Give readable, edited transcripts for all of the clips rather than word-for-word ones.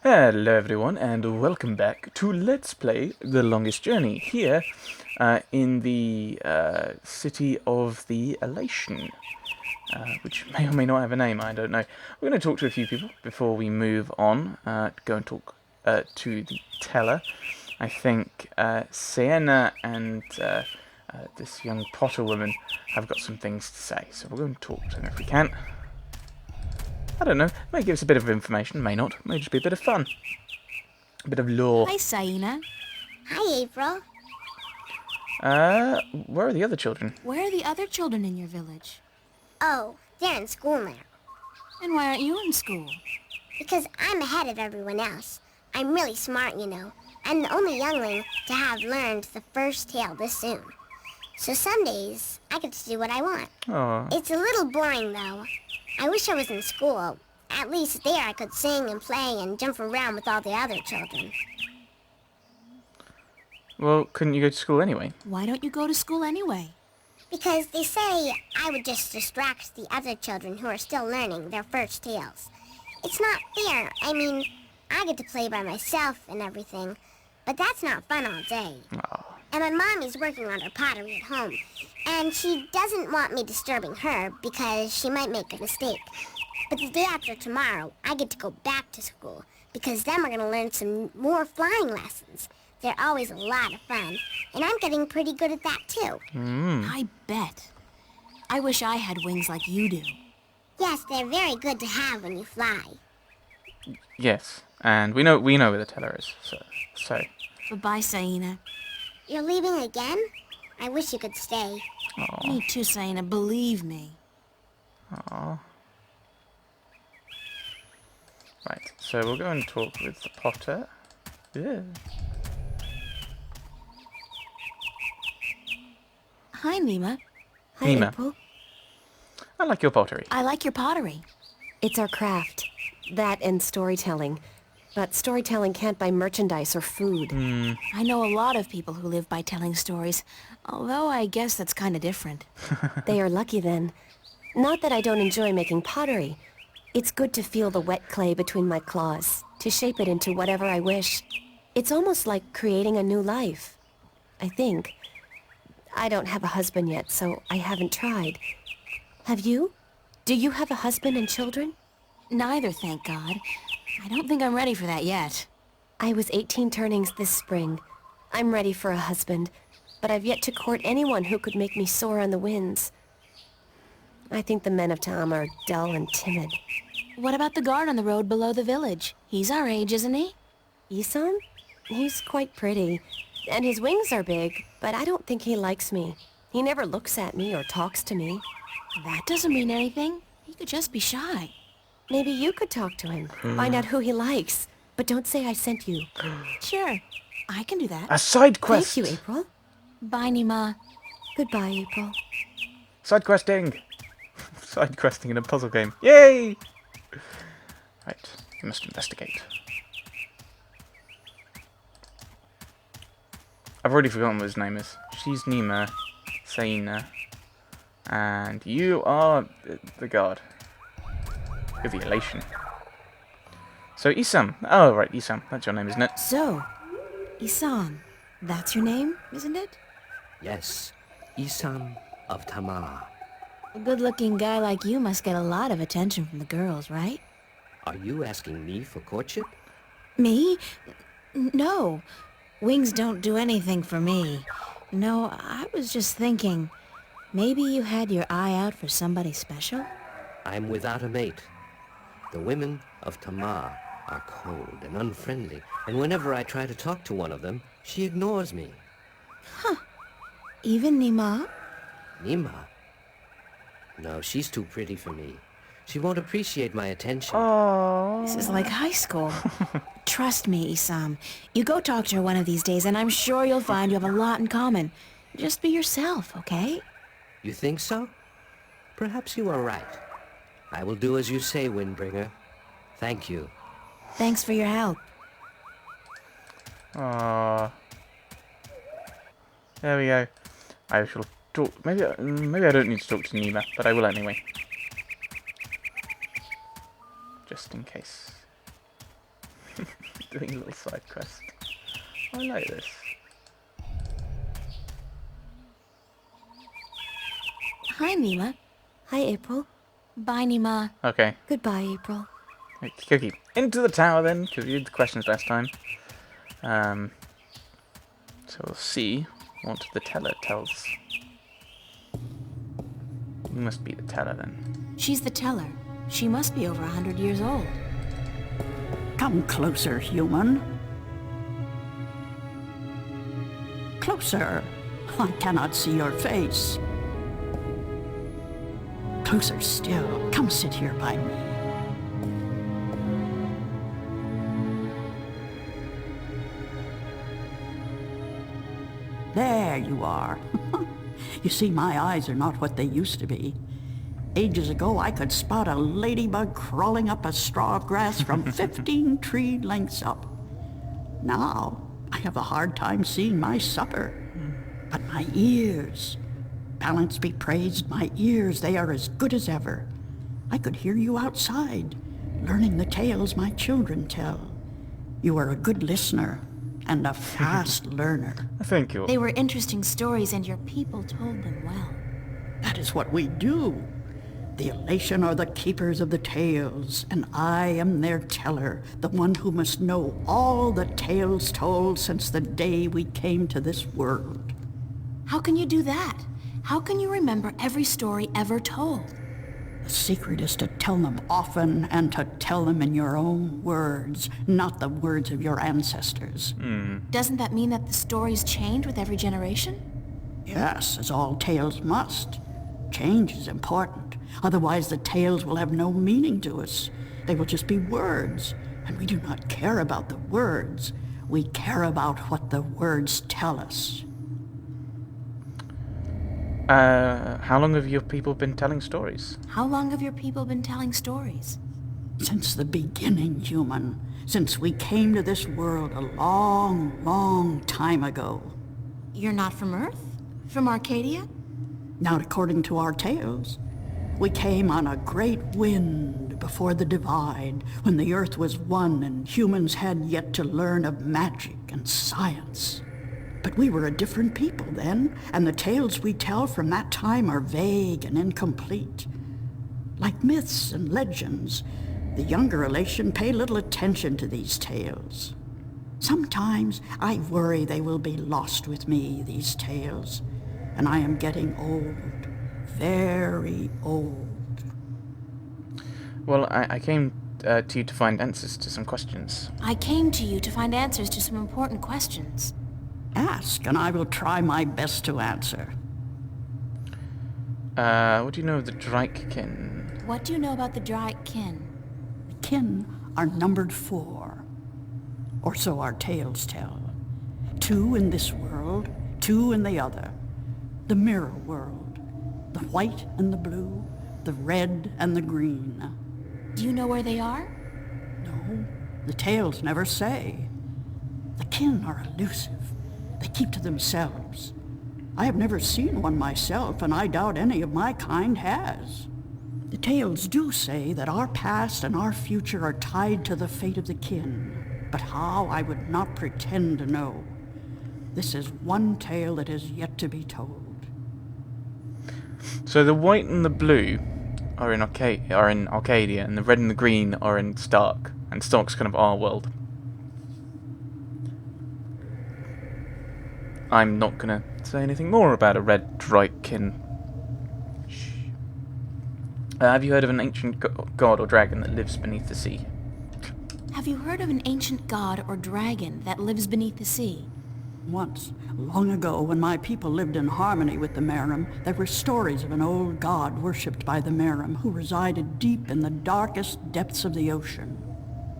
Hello everyone and welcome back to Let's Play The Longest Journey here in the city of the Alatian, which may or may not have a name, I don't know. We're going to talk to a few people before we move on, go and talk to the teller. I think Sienna and this young Potter woman have got some things to say, so we'll go and talk to them if we can. I don't know, may give us a bit of information, may not, may just be a bit of fun. A bit of lore. Hi, Saina. Hi, April. Where are the other children? Where are the other children in your village? Oh, they're in school now. And why aren't you in school? Because I'm ahead of everyone else. I'm really smart, you know. I'm the only youngling to have learned the first tale this soon. So some days, I get to do what I want. Oh, It's a little boring, though. I wish I was in school. At least there I could sing and play and jump around with all the other children. well, couldn't you go to school anyway? Why don't you go to school anyway? Because they say I would just distract the other children who are still learning their first tales. It's not fair. I mean, I get to play by myself and everything, but that's not fun all day. Oh, And my mommy's working on her pottery at home, and she doesn't want me disturbing her because she might make a mistake. But the day after tomorrow, I get to go back to school, because then we're going to learn some more flying lessons. They're always a lot of fun, and I'm getting pretty good at that too. I bet. I wish I had wings like you do. Yes, they're very good to have when you fly. yes, and we know where the teller is. So, Goodbye, Saina. You're leaving again? I wish you could stay. Me too, Saina, believe me. right. So we'll go and talk with the Potter. Yeah. Hi, Nima. Hi, Nima. April. I like your pottery. I like your pottery. It's our craft. That and storytelling. But storytelling can't buy merchandise or food. I know a lot of people who live by telling stories, although I guess that's kind of different. They are lucky then. Not that I don't enjoy making pottery. It's good to feel the wet clay between my claws, to shape it into whatever I wish. It's almost like creating a new life. I think. I don't have a husband yet, so I haven't tried. Have you? Do you have a husband and children? Neither, thank God. I don't think I'm ready for that yet. I was 18 turnings this spring. I'm ready for a husband, but I've yet to court anyone who could make me soar on the winds. I think the men of Tam are dull and timid. What about the guard on the road below the village? He's our age, isn't he? Isan? He's quite pretty, and his wings are big, but I don't think he likes me. He never looks at me or talks to me. That doesn't mean anything. He could just be shy. Maybe you could talk to him, find out who he likes, but don't say I sent you. Sure, I can do that. A side quest. Thank you, April. Bye, Nima. Goodbye, April. Side questing. Side questing in a puzzle game. Yay! Right. We must investigate. I've already forgotten what his name is. She's Nima, Saina, and you are the guard. You're the Elation. So Isam. Oh right, Isam. That's your name, isn't it? So, Isan, that's your name, isn't it? Yes, Isan of Tamar. A good-looking guy like you must get a lot of attention from the girls, right? Are you asking me for courtship? Me? No. Wings don't do anything for me. No, I was just thinking, maybe you had your eye out for somebody special? I'm without a mate. The women of Tamar are cold and unfriendly, and whenever I try to talk to one of them, she ignores me. Even Nima? Nima? No, she's too pretty for me. She won't appreciate my attention. Oh. This is like high school. Trust me, Isam. You go talk to her one of these days, and I'm sure you'll find you have a lot in common. Just be yourself, okay? You think so? Perhaps you are right. I will do as you say, Windbringer. Thank you. Thanks for your help. Aww. There we go. I shall talk. Maybe I don't need to talk to Nima, but I will anyway. Just in case. doing a little side quest. I like this. Hi, Mima. Hi, April. Bye, Nima. Okay. Goodbye, April. Cookie. Into the tower then, because we did the questions last time. So we'll see what the teller tells. You must be the teller then. She's the teller. She must be over 100 years old. Come closer, human. Closer. I cannot see your face. Closer still. Come sit here by me. There you are. You see, my eyes are not what they used to be. Ages ago, I could spot a ladybug crawling up a straw of grass from 15 tree lengths up. Now, I have a hard time seeing my supper. But my ears, balance be praised, my ears, they are as good as ever. I could hear you outside, learning the tales my children tell. You are a good listener and a fast learner. Thank you. They were interesting stories, and your people told them well. That is what we do. The Alatian are the keepers of the tales, and I am their teller, the one who must know all the tales told since the day we came to this world. How can you do that? How can you remember every story ever told? The secret is to tell them often and to tell them in your own words, not the words of your ancestors. Doesn't that mean that the stories change with every generation? Yes, as all tales must. Change is important. Otherwise the tales will have no meaning to us. They will just be words, and we do not care about the words. We care about what the words tell us. How long have your people been telling stories? How long have your people been telling stories? Since the beginning, human. Since we came to this world a long, long time ago. You're not from Earth? From Arcadia? Not according to our tales. We came on a great wind before the divide, when the earth was one and humans had yet to learn of magic and science. But we were a different people then, and the tales we tell from that time are vague and incomplete. Like myths and legends, the younger Alatian pay little attention to these tales. Sometimes I worry they will be lost with me, these tales, and I am getting old, very old. Well, I came to you to find answers to some questions. I came to you to find answers to some important questions. Ask, and I will try my best to answer. What do you know of the Drikekin? What do you know about the Drikekin? The kin are numbered 4, or so our tales tell. 2 in this world, 2 in the other. The mirror world, the white and the blue, the red and the green. Do you know where they are? No, the tales never say. The kin are elusive. They keep to themselves. I have never seen one myself, and I doubt any of my kind has. The tales do say that our past and our future are tied to the fate of the kin, but how I would not pretend to know. This is one tale that is yet to be told. So the white and the blue are in Arcadia, and the red and the green are in Stark, and Stark's kind of our world. I'm not gonna say anything more about a red Drikekin. Shh. Have you heard of an ancient god or dragon that lives beneath the sea? Have you heard of an ancient god or dragon that lives beneath the sea? Once, long ago, when my people lived in harmony with the Maerum, there were stories of an old god worshipped by the Maerum who resided deep in the darkest depths of the ocean.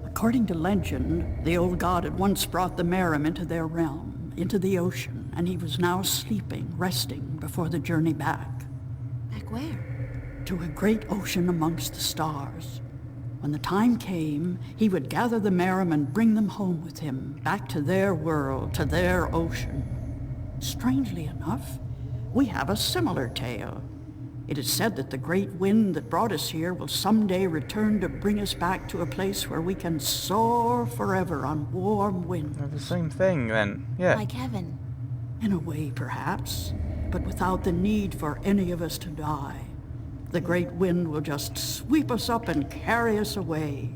According to legend, the old god had once brought the Maerum into their realm, into the ocean, and he was now sleeping, resting before the journey back. Back where? To a great ocean amongst the stars. When the time came, he would gather the Maerum and bring them home with him, back to their world, to their ocean. Strangely enough, we have a similar tale. It is said that the great wind that brought us here will someday return to bring us back to a place where we can soar forever on warm wind. They're the same thing, then. Yeah. Like heaven. In a way, perhaps, but without the need for any of us to die. The great wind will just sweep us up and carry us away.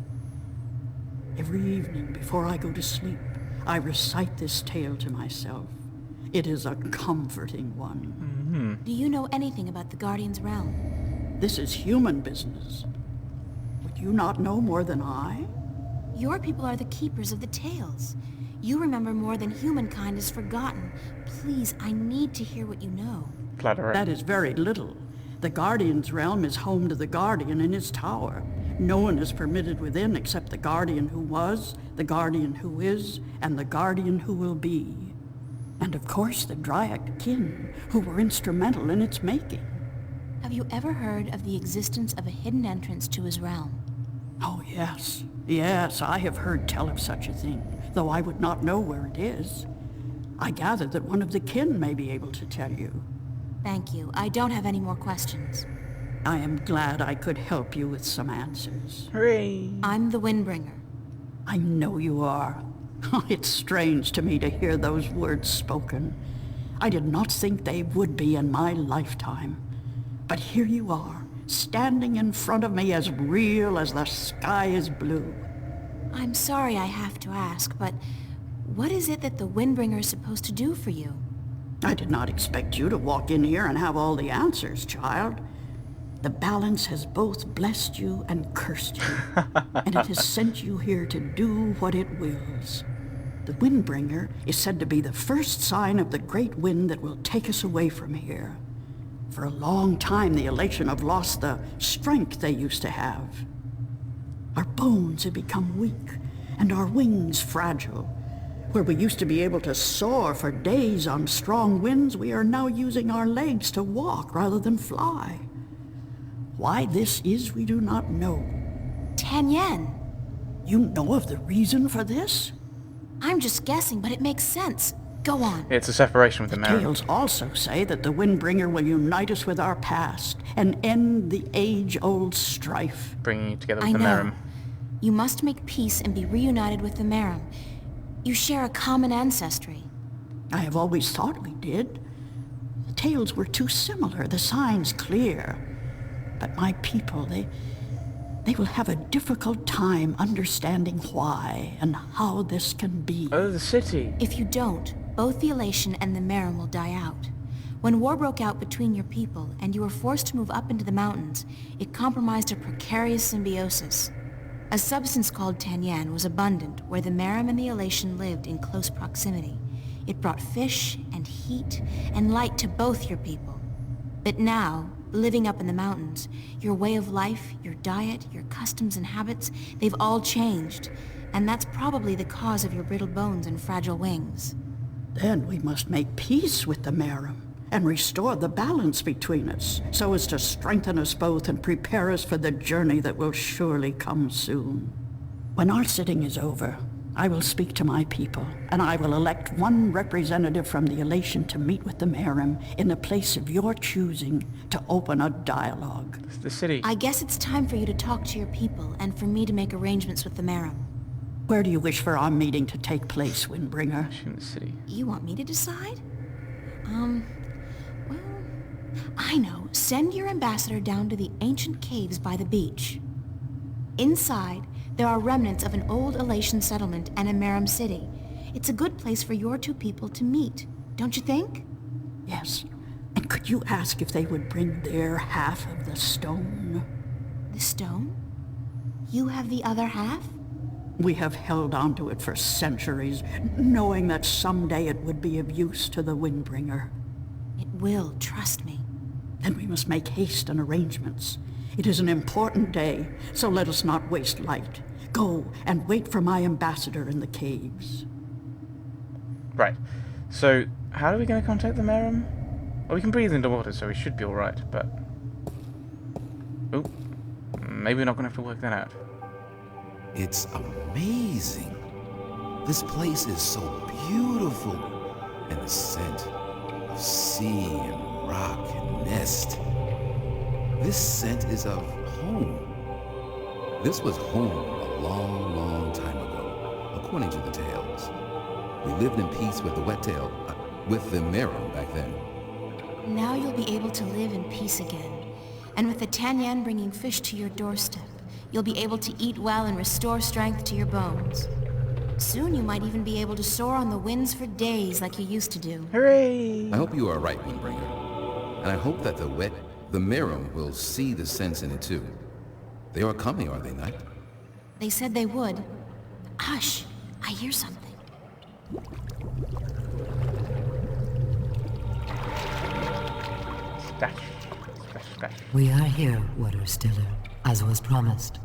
Every evening before I go to sleep, I recite this tale to myself. It is a comforting one. Do you know anything about the Guardian's realm? This is human business. Would you not know more than I? Your people are the keepers of the tales. You remember more than humankind has forgotten. Please, I need to hear what you know. Flattering. That is very little. The Guardian's realm is home to the Guardian in his tower. No one is permitted within except the Guardian who was, the Guardian who is, and the Guardian who will be. And of course the Dryad kin, who were instrumental in its making. Have you ever heard of the existence of a hidden entrance to his realm? Oh, yes. Yes, I have heard tell of such a thing, though I would not know where it is. I gather that one of the kin may be able to tell you. Thank you. I don't have any more questions. I am glad I could help you with some answers. Hooray! I'm the Windbringer. I know you are. It's strange to me to hear those words spoken. I did not think they would be in my lifetime. But here you are, standing in front of me as real as the sky is blue. I'm sorry I have to ask, but what is it that the Windbringer is supposed to do for you? I did not expect you to walk in here and have all the answers, child. The balance has both blessed you and cursed you, and it has sent you here to do what it wills. The Windbringer is said to be the first sign of the great wind that will take us away from here. For a long time, the Alatian have lost the strength they used to have. Our bones have become weak, and our wings fragile. Where we used to be able to soar for days on strong winds, we are now using our legs to walk rather than fly. Why this is, we do not know. 10 yen. You know of the reason for this? I'm just guessing, but it makes sense. Go on. It's a separation with the Maerum. Tales also say that the Windbringer will unite us with our past and end the age-old strife. Bringing you together I with the know. Maerum. You must make peace and be reunited with the Maerum. You share a common ancestry. I have always thought we did. The tales were too similar, the signs clear. But my people, they will have a difficult time understanding why and how this can be. Oh, the city. If you don't, both the Alatian and the Maerum will die out. When war broke out between your people and you were forced to move up into the mountains, it compromised a precarious symbiosis. A substance called tanyan was abundant where the Maerum and the Alatian lived in close proximity. It brought fish and heat and light to both your people. But now, living up in the mountains, your way of life, your diet, your customs and habits, they've all changed. And that's probably the cause of your brittle bones and fragile wings. Then we must make peace with the Maerum and restore the balance between us, so as to strengthen us both and prepare us for the journey that will surely come soon. When our sitting is over, I will speak to my people, and I will elect one representative from the Alatian to meet with the Maerum in the place of your choosing to open a dialogue. It's the city. I guess it's time for you to talk to your people and for me to make arrangements with the Maerum. Where do you wish for our meeting to take place, Windbringer? In the city. You want me to decide? Well, I know. Send your ambassador down to the ancient caves by the beach. Inside, there are remnants of an old Alatian settlement and a Maerum city. It's a good place for your two people to meet, don't you think? Yes. And could you ask if they would bring their half of the stone? The stone? You have the other half? We have held on to it for centuries, knowing that someday it would be of use to the Windbringer. It will, trust me. Then we must make haste and arrangements. It is an important day, so let us not waste light. Go and wait for my ambassador in the caves. Right. So, how are we going to contact the Maerum? Well, we can breathe underwater, so we should be alright, but... Oh. Maybe we're not going to have to work that out. It's amazing. This place is so beautiful. And the scent of sea and rock and mist. This scent is of home. This was home a long, long time ago, according to the tales. We lived in peace with the with the Maerum back then. Now you'll be able to live in peace again. And with the Tanyan bringing fish to your doorstep, you'll be able to eat well and restore strength to your bones. Soon you might even be able to soar on the winds for days like you used to do. Hooray! I hope you are right, Windbringer. And I hope that the Maerum will see the sense in it too. They are coming, are they not? They said they would. Hush! I hear something. Stash, stash, stash. We are here, Water Stiller, as was promised.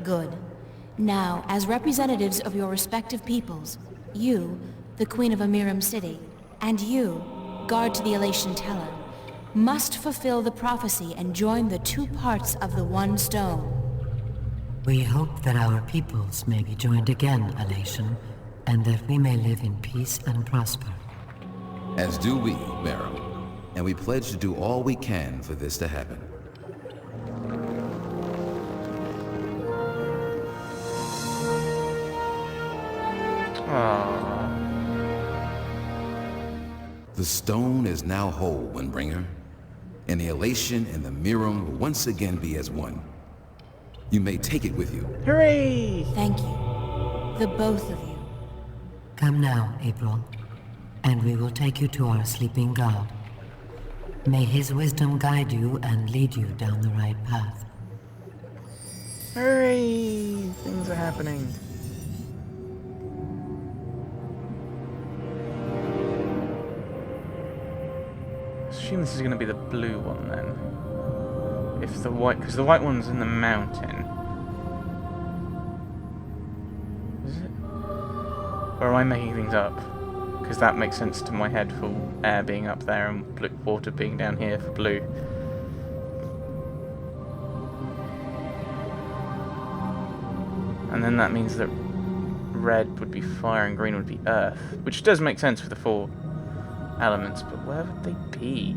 Good. Now, as representatives of your respective peoples, you, the Queen of Maerum City, and you, guard to the Alatian Teller, must fulfill the prophecy and join the two parts of the one stone. We hope that our peoples may be joined again, Alatian, and that we may live in peace and prosper. As do we, Maerum. And we pledge to do all we can for this to happen. Aww. The stone is now whole, Windbringer. And the Alatian and the Maerum will once again be as one. You may take it with you. Hooray! Thank you. The both of you. Come now, April, and we will take you to our sleeping god. May his wisdom guide you and lead you down the right path. Hooray! Things are happening. I assume this is going to be the blue one then. If the white, because the white one's in the mountain. Is it? Or am I making things up? Because that makes sense to my head for air being up there and water being down here for blue. And then that means that red would be fire and green would be earth, which does make sense for the four elements, but where would they be?